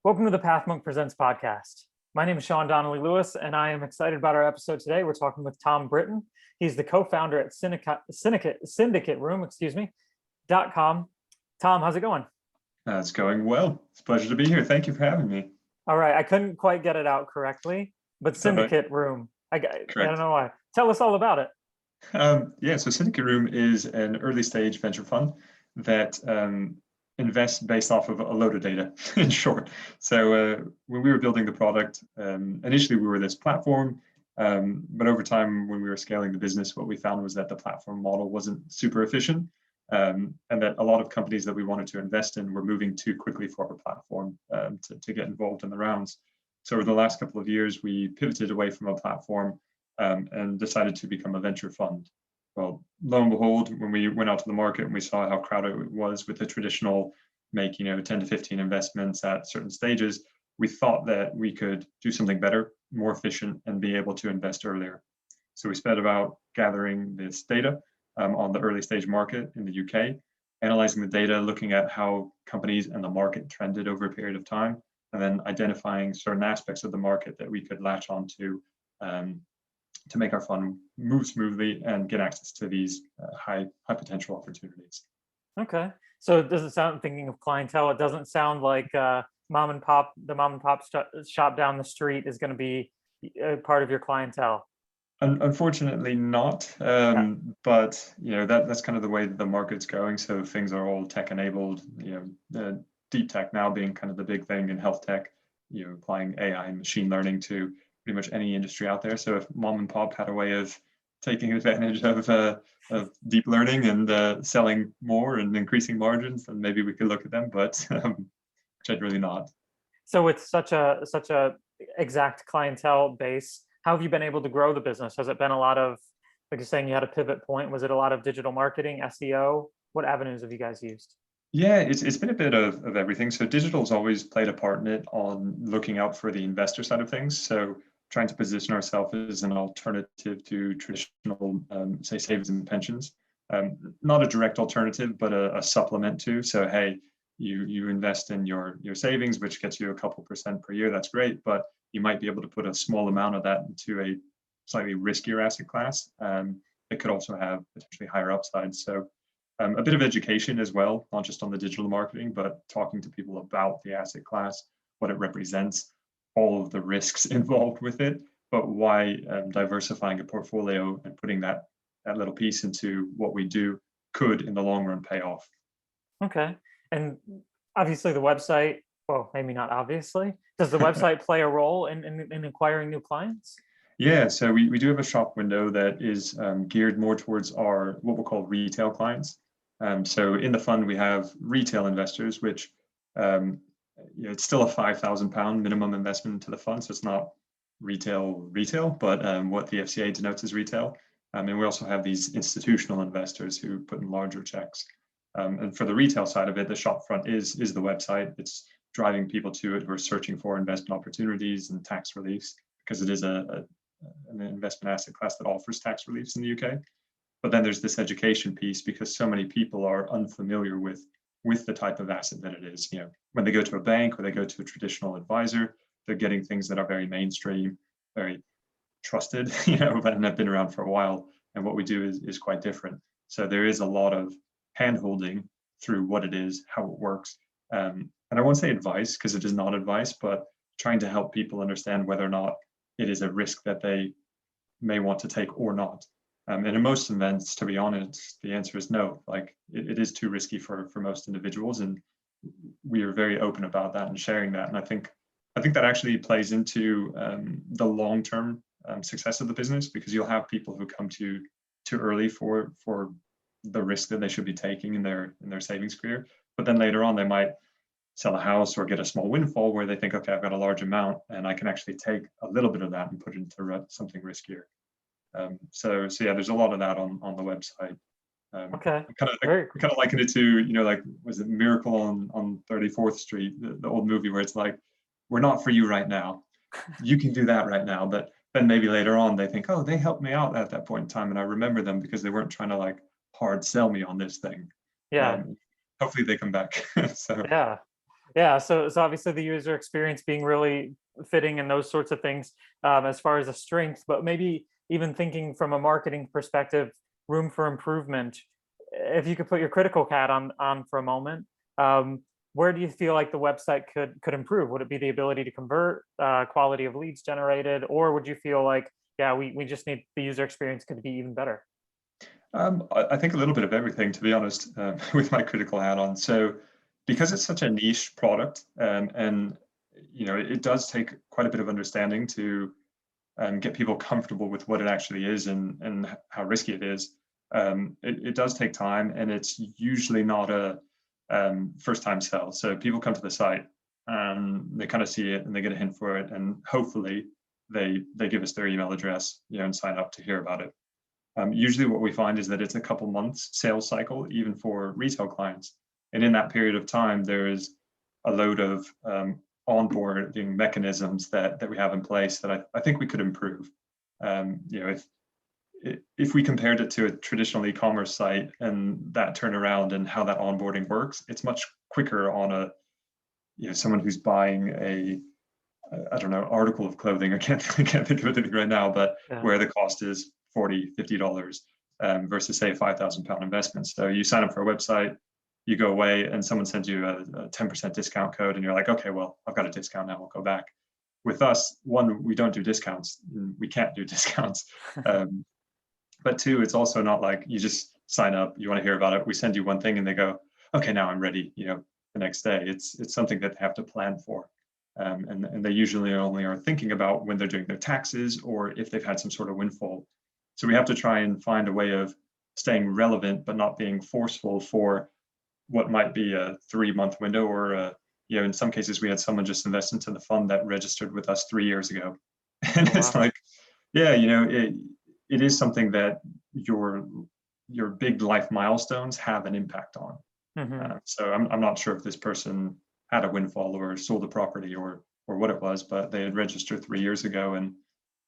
Welcome to the Path Monk Presents podcast. My name is Sean Donnelly Lewis, and I am excited about our episode today. We're talking with Tom Britton. He's the co-founder at Syndicate Room, .com. Tom, how's it going? It's going well. It's a pleasure to be here. Thank you for having me. All right, I couldn't quite get it out correctly, but Syndicate Room. I don't know why. Tell us all about it. So Syndicate Room is an early stage venture fund that invests based off of a load of data, in short. So when we were building the product, initially we were this platform, but over time when we were scaling the business, what we found was that the platform model wasn't super efficient, and that a lot of companies that we wanted to invest in were moving too quickly for our platform to get involved in the rounds. So over the last couple of years, we pivoted away from a platform and decided to become a venture fund. Well, lo and behold, when we went out to the market and we saw how crowded it was with the traditional make 10 to 15 investments at certain stages, we thought that we could do something better, more efficient, and be able to invest earlier. So we spent about gathering this data on the early stage market in the UK, analyzing the data, looking at how companies and the market trended over a period of time, and then identifying certain aspects of the market that we could latch onto to make our fund move smoothly and get access to these high potential opportunities. Okay, so it doesn't sound, thinking of clientele, it doesn't sound like the mom and pop shop down the street is going to be part of your clientele. Unfortunately not, but that's kind of the way the market's going. So things are all tech enabled, deep tech now being kind of the big thing in health tech, applying AI and machine learning to pretty much any industry out there. So if mom and pop had a way of taking advantage of deep learning and selling more and increasing margins, then maybe we could look at them, but generally not. So with such a exact clientele base, how have you been able to grow the business? Has it been a lot of, like you're saying, you had a pivot point? Was it a lot of digital marketing, SEO? What avenues have you guys used? Yeah, it's been a bit of everything. So digital's always played a part in it, on looking out for the investor side of things. So trying to position ourselves as an alternative to traditional, say, savings and pensions. Not a direct alternative, but a supplement to. So hey, you invest in your savings, which gets you a couple % per year. That's great, but you might be able to put a small amount of that into a slightly riskier asset class. It could also have potentially higher upsides. So a bit of education as well, not just on the digital marketing, but talking to people about the asset class, what it represents, all of the risks involved with it, but why diversifying a portfolio and putting that little piece into what we do could in the long run pay off. Okay. And obviously the website, well, maybe not obviously, does the website play a role in acquiring new clients? Yeah, so we do have a shop window that is geared more towards our what we'll call retail clients. So in the fund, we have retail investors, which it's still a £5,000 minimum investment into the fund. So it's not retail, but what the FCA denotes as retail. And we also have these institutional investors who put in larger checks. And for the retail side of it, the shop front is the website. It's driving people to it who are searching for investment opportunities and tax reliefs, because it is an investment asset class that offers tax reliefs in the UK. But then there's this education piece, because so many people are unfamiliar with the type of asset that it is. When they go to a bank or they go to a traditional advisor, they're getting things that are very mainstream, very trusted, and have been around for a while. And what we do is quite different. So there is a lot of hand-holding through what it is, how it works. And I won't say advice, because it is not advice, but trying to help people understand whether or not it is a risk that they may want to take or not. And in most events, to be honest, the answer is no. Like it is too risky for most individuals, and we are very open about that and sharing that. And I think that actually plays into the long-term success of the business, because you'll have people who come too early for the risk that they should be taking in their savings career, but then later on they might sell a house or get a small windfall where they think, okay, I've got a large amount and I can actually take a little bit of that and put it into something riskier. So yeah, there's a lot of that on the website. Okay. I kind of liken it to, like, was it Miracle on 34th Street, the old movie where it's like, we're not for you right now. You can do that right now. But then maybe later on they think, oh, they helped me out at that point in time, and I remember them because they weren't trying to like hard sell me on this thing. Yeah. Hopefully they come back. So yeah. Yeah, so obviously the user experience being really fitting and those sorts of things, as far as a strength, but maybe even thinking from a marketing perspective, room for improvement. If you could put your critical hat on for a moment, where do you feel like the website could improve? Would it be the ability to convert, quality of leads generated, or would you feel like, yeah, we just need the user experience could be even better? I think a little bit of everything, to be honest, with my critical hat on. So, because it's such a niche product, and it does take quite a bit of understanding to get people comfortable with what it actually is and how risky it is. It does take time, and it's usually not a first time sell. So people come to the site and they kind of see it and they get a hint for it, and hopefully they give us their email address, and sign up to hear about it. Usually what we find is that it's a couple months sales cycle, even for retail clients. And in that period of time, there is a load of onboarding mechanisms that we have in place that I think we could improve. If we compared it to a traditional e-commerce site and that turnaround and how that onboarding works, it's much quicker on someone who's buying I don't know, article of clothing. I can't think of anything right now, but Yeah. where the cost is $40, $50 versus say a £5,000 investment. So you sign up for a website, you go away, and someone sends you a 10% discount code, and you're like, okay, well, I've got a discount now, I'll go back. With us, one, we don't do discounts. We can't do discounts. But two, it's also not like you just sign up, you want to hear about it. We send you one thing and they go, okay, now I'm ready, the next day. It's something that they have to plan for. And they usually only are thinking about when they're doing their taxes or if they've had some sort of windfall. So we have to try and find a way of staying relevant, but not being forceful for what might be a 3-month window, or in some cases we had someone just invest into the fund that registered with us 3 years ago. And Oh, it's wow. like, yeah, it is something that your big life milestones have an impact on. Hmm. So I'm not sure if this person had a windfall or sold a property or what it was, but they had registered 3 years ago and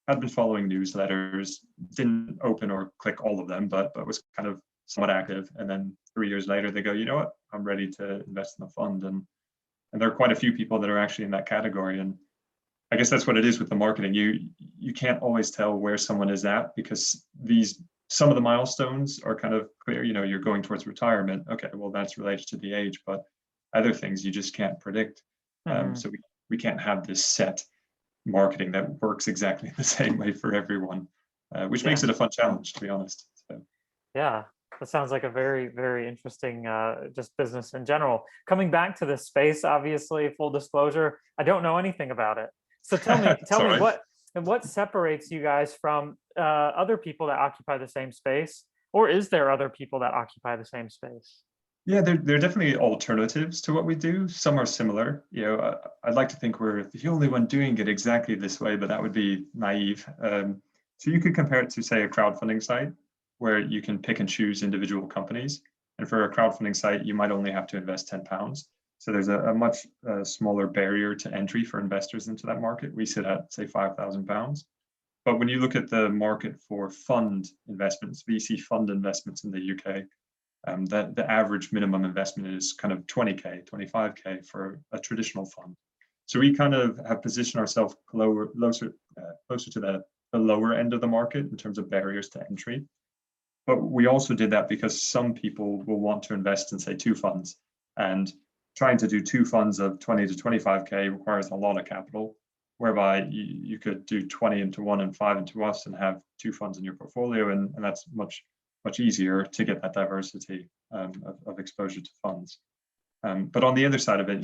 had been following newsletters, didn't open or click all of them, but was kind of somewhat active. And then 3 years later, they go, you know what, I'm ready to invest in the fund. And there are quite a few people that are actually in that category. And I guess that's what it is with the marketing. You can't always tell where someone is at, because some of the milestones are kind of clear. You're going towards retirement. Okay, well, that's related to the age, but other things you just can't predict. Hmm. So we can't have this set marketing that works exactly the same way for everyone, which Yeah. makes it a fun challenge, to be honest. So, Yeah, that sounds like a very, very interesting, just business in general. Coming back to this space, obviously, full disclosure, I don't know anything about it. So it's tell all me right. what separates you guys from other people that occupy the same space, or is there other people that occupy the same space? Yeah, there are definitely alternatives to what we do. Some are similar. I'd like to think we're the only one doing it exactly this way, but that would be naive. So you could compare it to, say, a crowdfunding site where you can pick and choose individual companies. And for a crowdfunding site, you might only have to invest £10. So there's a much smaller barrier to entry for investors into that market. We sit at, say, £5,000. But when you look at the market for fund investments, VC fund investments in the UK, the average minimum investment is kind of 20K, 25K for a traditional fund. So we kind of have positioned ourselves closer to the lower end of the market in terms of barriers to entry. But we also did that because some people will want to invest in, say, 2 funds, and trying to do 2 funds of 20 to 25K requires a lot of capital, whereby you could do 20 into one and 5 into us and have 2 funds in your portfolio, and that's much easier to get that diversity of exposure to funds. But on the other side of it,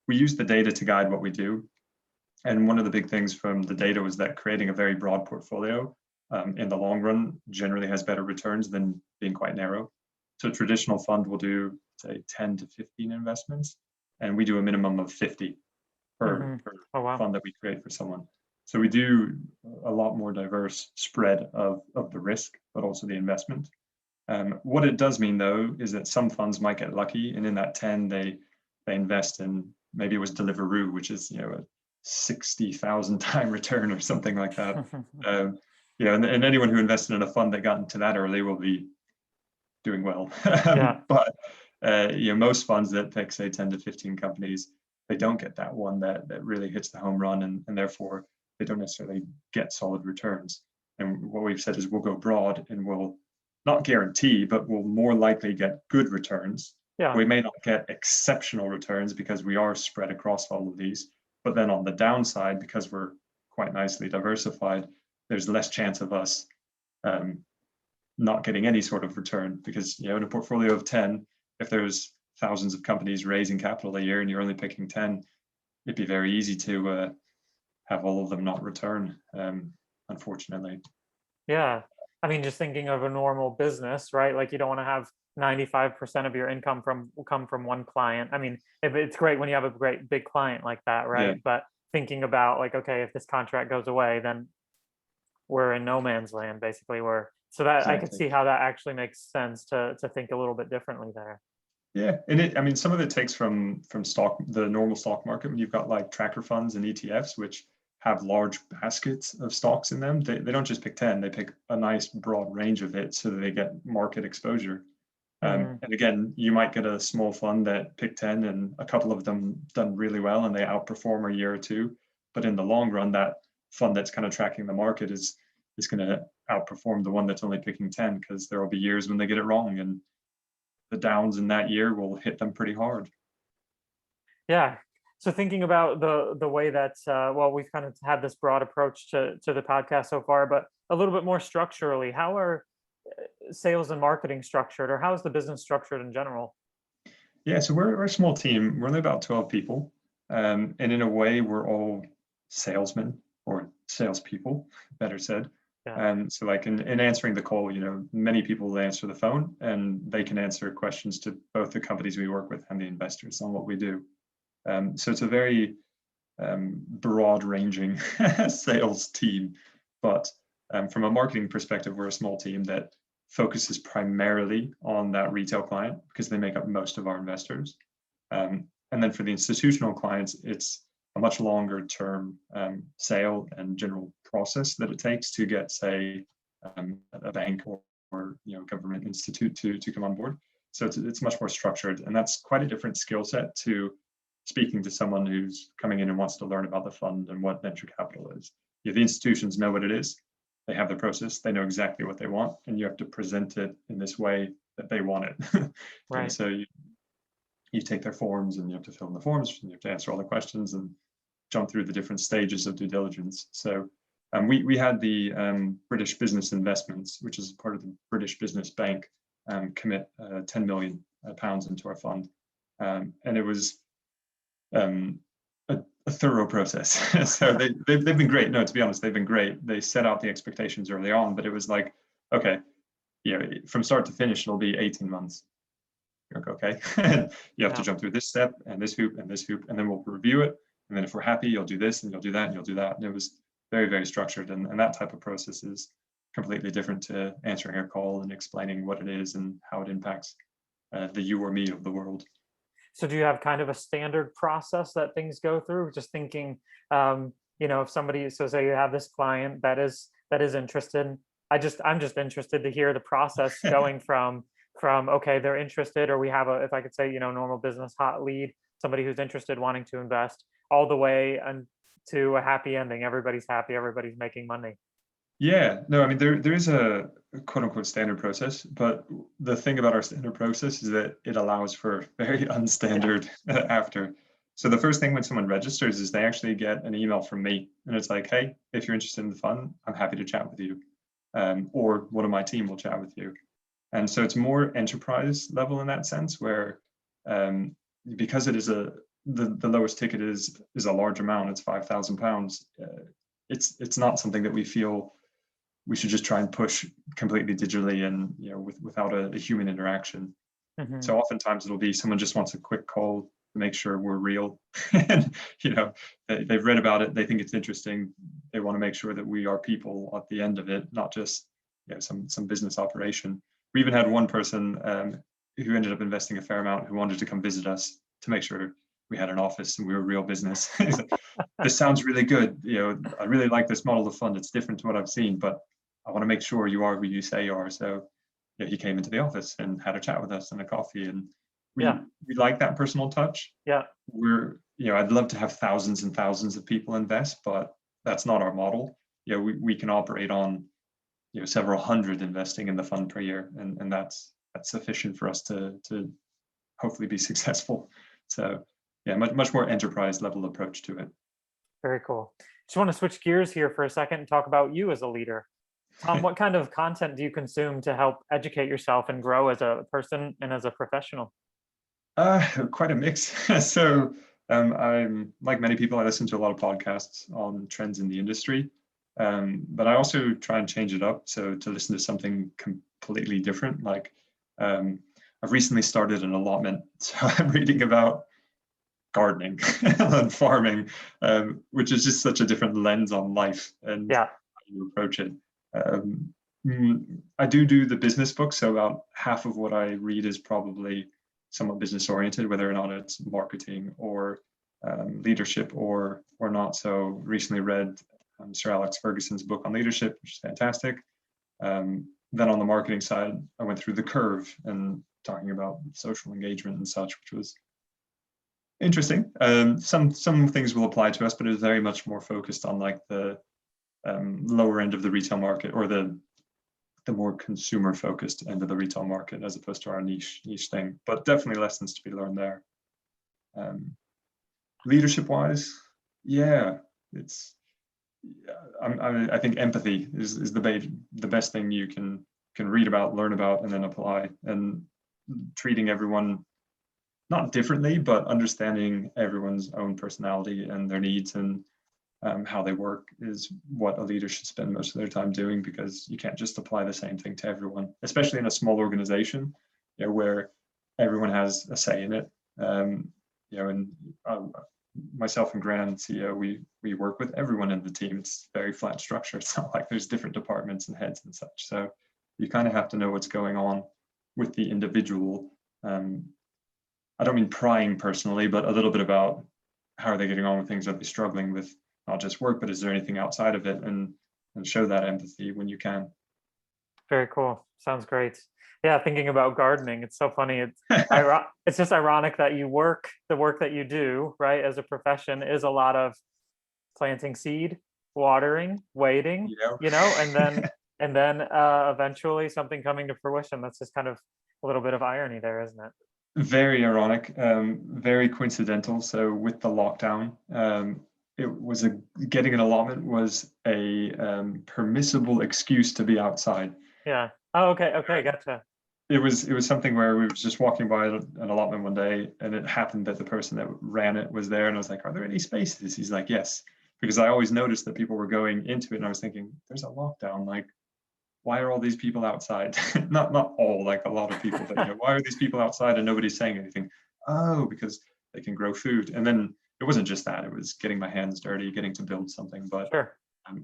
we use the data to guide what we do. And one of the big things from the data was that creating a very broad portfolio in the long run generally has better returns than being quite narrow. So a traditional fund will do, say, 10 to 15 investments, and we do a minimum of 50 per Oh, wow. fund that we create for someone. So we do a lot more diverse spread of the risk, but also the investment. What it does mean, though, is that some funds might get lucky, and in that 10, they invest in, maybe it was Deliveroo, which is a 60,000 time return or something like that. And anyone who invested in a fund that got into that early will be doing well. Yeah. But most funds that pick, say, 10 to 15 companies, they don't get that one that really hits the home run, and therefore they don't necessarily get solid returns. And what we've said is we'll go broad and we'll not guarantee, but we'll more likely get good returns. Yeah. We may not get exceptional returns because we are spread across all of these, but then on the downside, because we're quite nicely diversified, there's less chance of us not getting any sort of return, because in a portfolio of 10, if there's thousands of companies raising capital a year and you're only picking 10, it'd be very easy to have all of them not return, unfortunately. Yeah. I mean, just thinking of a normal business, right? Like you don't want to have 95% of your income come from one client. I mean, if it's great when you have a great big client like that, right? Yeah. But thinking about like, okay, if this contract goes away, then we're in no man's land, basically. So that I could Exactly. see how that actually makes sense to think a little bit differently there. Yeah, and some of it takes from the normal stock market, when you've got like tracker funds and ETFs, which have large baskets of stocks in them. They don't just pick 10, they pick a nice broad range of it so that they get market exposure. And again, you might get a small fund that picked 10 and a couple of them done really well and they outperform a year or two. But in the long run, that fund that's kind of tracking the market is going to outperform the one that's only picking 10, because there will be years when they get it wrong, and the downs in that year will hit them pretty hard. Yeah. So thinking about the way that we've kind of had this broad approach to the podcast so far, but a little bit more structurally, how are sales and marketing structured, or how is the business structured in general? Yeah, so we're a small team. We're only about 12 people, and in a way, we're all salesmen or salespeople, better said. Yeah. So like in answering the call, many people will answer the phone and they can answer questions to both the companies we work with and the investors on what we do. So it's a very broad-ranging sales team, but from a marketing perspective, we're a small team that focuses primarily on that retail client because they make up most of our investors. And then for the institutional clients, it's a much longer term sale and general process that it takes to get, say, a bank or government institute to come on board. So it's much more structured, and that's quite a different skill set to speaking to someone who's coming in and wants to learn about the fund and what venture capital is. The institutions know what it is. They have the process. They know exactly what they want, and you have to present it in this way that they want it. Right. And so you take their forms and you have to fill in the forms and you have to answer all the questions and jump through the different stages of due diligence. So we had the British Business Investments, which is part of the British Business Bank, commit 10 million pounds into our fund. And it was a thorough process. So they've been great. No, to be honest, they've been great. They set out the expectations early on, but it was like, okay, from start to finish, it'll be 18 months. You're like, okay, you have to jump through this step and this hoop and this hoop, and then we'll review it. And then if we're happy, you'll do this and you'll do that and you'll do that. And it was very, very structured. And that type of process is completely different to answering a call and explaining what it is and how it impacts the you or me of the world. So do you have kind of a standard process that things go through? Just thinking, if somebody, so say you have this client that is interested, I'm just interested to hear the process going from okay, they're interested, or we have if I could say, normal business hot lead, somebody who's interested, wanting to invest, all the way to a happy ending. Everybody's happy, everybody's making money. Yeah, no, I mean, there is a quote unquote standard process, but the thing about our standard process is that it allows for very unstandard after. So the first thing when someone registers is they actually get an email from me, and it's like, hey, if you're interested in the fund, I'm happy to chat with you, or one of my team will chat with you. And so it's more enterprise level in that sense, where because it is the lowest ticket is a large amount, it's £5,000. It's not something that we feel we should just try and push completely digitally and without a human interaction. Mm-hmm. So oftentimes it'll be someone just wants a quick call to make sure we're real, and they've read about it, they think it's interesting, they want to make sure that we are people at the end of it, not just some business operation. We even had one person who ended up investing a fair amount who wanted to come visit us to make sure we had an office and we were real business. This sounds really good. I really like this model of fund. It's different to what I've seen, but I want to make sure you are who you say you are. So he came into the office and had a chat with us and a coffee, and Yeah. we like that personal touch. Yeah. I'd love to have thousands and thousands of people invest, but that's not our model. We can operate on several hundred investing in the fund per year, and that's sufficient for us to hopefully be successful. So yeah, much more enterprise level approach to it. Very cool. Just want to switch gears here for a second and talk about you as a leader. Tom, what kind of content do you consume to help educate yourself and grow as a person and as a professional? Quite a mix. So I'm like many people, I listen to a lot of podcasts on trends in the industry, but I also try and change it up. So to listen to something completely different, like I've recently started an allotment. So I'm reading about gardening and farming, which is just such a different lens on life and Yeah. how you approach it. I do the business book, so about half of what I read is probably somewhat business oriented, whether or not it's marketing or leadership or not. So recently read Sir Alex Ferguson's book on leadership, which is fantastic. Then on the marketing side, I went through The Curve and talking about social engagement and such, which was interesting. Some things will apply to us, but it was very much more focused on like the lower end of the retail market, or the more consumer focused end of the retail market, as opposed to our niche thing. But definitely lessons to be learned there. Leadership wise, yeah, it's I think empathy is the best thing you can read about, learn about, and then apply. And treating everyone not differently, but understanding everyone's own personality and their needs and how they work is what a leader should spend most of their time doing, because you can't just apply the same thing to everyone, especially in a small organization, where everyone has a say in it. And myself and Grant, CEO, we work with everyone in the team. It's very flat structure. It's not like there's different departments and heads and such. So you kind of have to know what's going on with the individual. I don't mean prying personally, but a little bit about how are they getting on with things. Are they struggling with not just work, but is there anything outside of it? And show that empathy when you can. Very cool. Sounds great. Yeah, thinking about gardening, it's so funny. It's just ironic that the work that you do, right, as a profession is a lot of planting seed, watering, waiting, and then eventually something coming to fruition. That's just kind of a little bit of irony there, isn't it? Very ironic, very coincidental. So with the lockdown, getting an allotment was a permissible excuse to be outside. Yeah. Oh, okay. Okay. Gotcha. It was something where we were just walking by an allotment one day, and it happened that the person that ran it was there, and I was like, "Are there any spaces?" He's like, "Yes," because I always noticed that people were going into it, and I was thinking, "There's a lockdown. Like, why are all these people outside?" not all, like a lot of people, but why are these people outside and nobody's saying anything? Oh, because they can grow food. And then it wasn't just that; it was getting my hands dirty, getting to build something. But sure.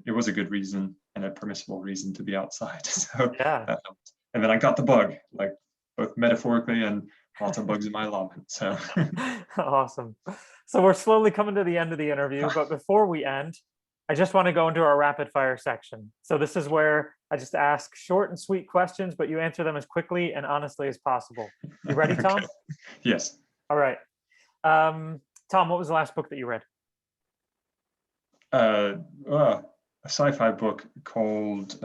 It was a good reason and a permissible reason to be outside. So yeah. that helped. And then I got the bug, like both metaphorically and lots of bugs in my allotment. So awesome. So we're slowly coming to the end of the interview, but before we end, I just want to go into our rapid fire section. So this is where I just ask short and sweet questions, but you answer them as quickly and honestly as possible. You ready, Tom? Okay. Yes. All right. Tom, what was the last book that you read? A sci-fi book called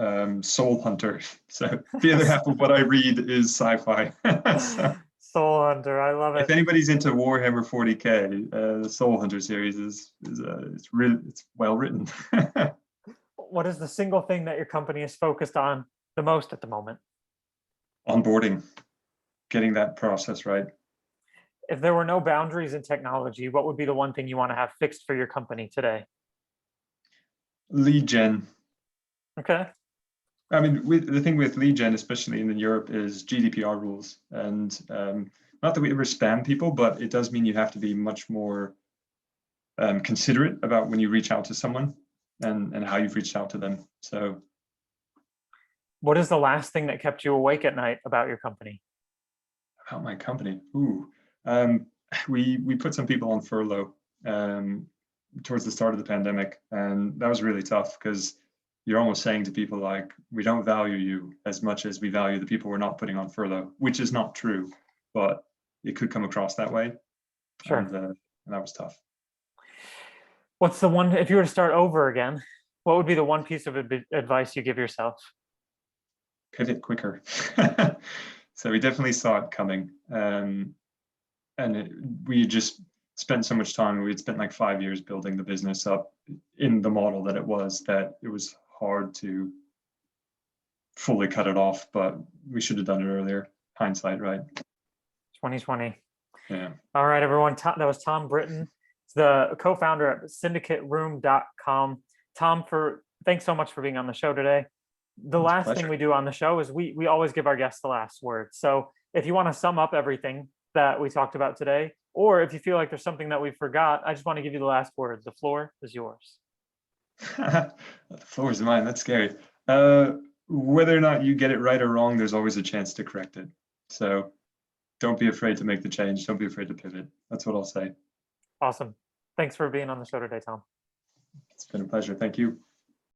Soul Hunter. So the other half of what I read is sci-fi. So, Soul Hunter, I love it. If anybody's into Warhammer 40K, the Soul Hunter series is it's well written. What is the single thing that your company is focused on the most at the moment? Onboarding, getting that process right. If there were no boundaries in technology, what would be the one thing you want to have fixed for your company today? Lead gen. Okay. I mean, the thing with lead gen, especially in Europe, is GDPR rules. And not that we ever spam people, but it does mean you have to be much more considerate about when you reach out to someone and how you've reached out to them. So what is the last thing that kept you awake at night about your company? About my company? Ooh. We put some people on furlough towards the start of the pandemic, and that was really tough because you're almost saying to people like, we don't value you as much as we value the people we're not putting on furlough, which is not true, but it could come across that way. Sure. And that was tough. What's the one, if you were to start over again, what would be the one piece of advice you give yourself? Pivot quicker. So we definitely saw it coming. We just spent so much time. We'd spent like 5 years building the business up in the model that it was hard to fully cut it off, but we should have done it earlier. Hindsight, right? 2020. Yeah. All right, everyone. That was Tom Britton, the co-founder at syndicateroom.com. Tom, thanks so much for being on the show today. The last thing we do on the show is we always give our guests the last word. So if you want to sum up everything that we talked about today, or if you feel like there's something that we forgot, I just want to give you the last word. The floor is yours. The floor is mine. That's scary. Whether or not you get it right or wrong, there's always a chance to correct it. So don't be afraid to make the change. Don't be afraid to pivot. That's what I'll say. Awesome. Thanks for being on the show today, Tom. It's been a pleasure. Thank you.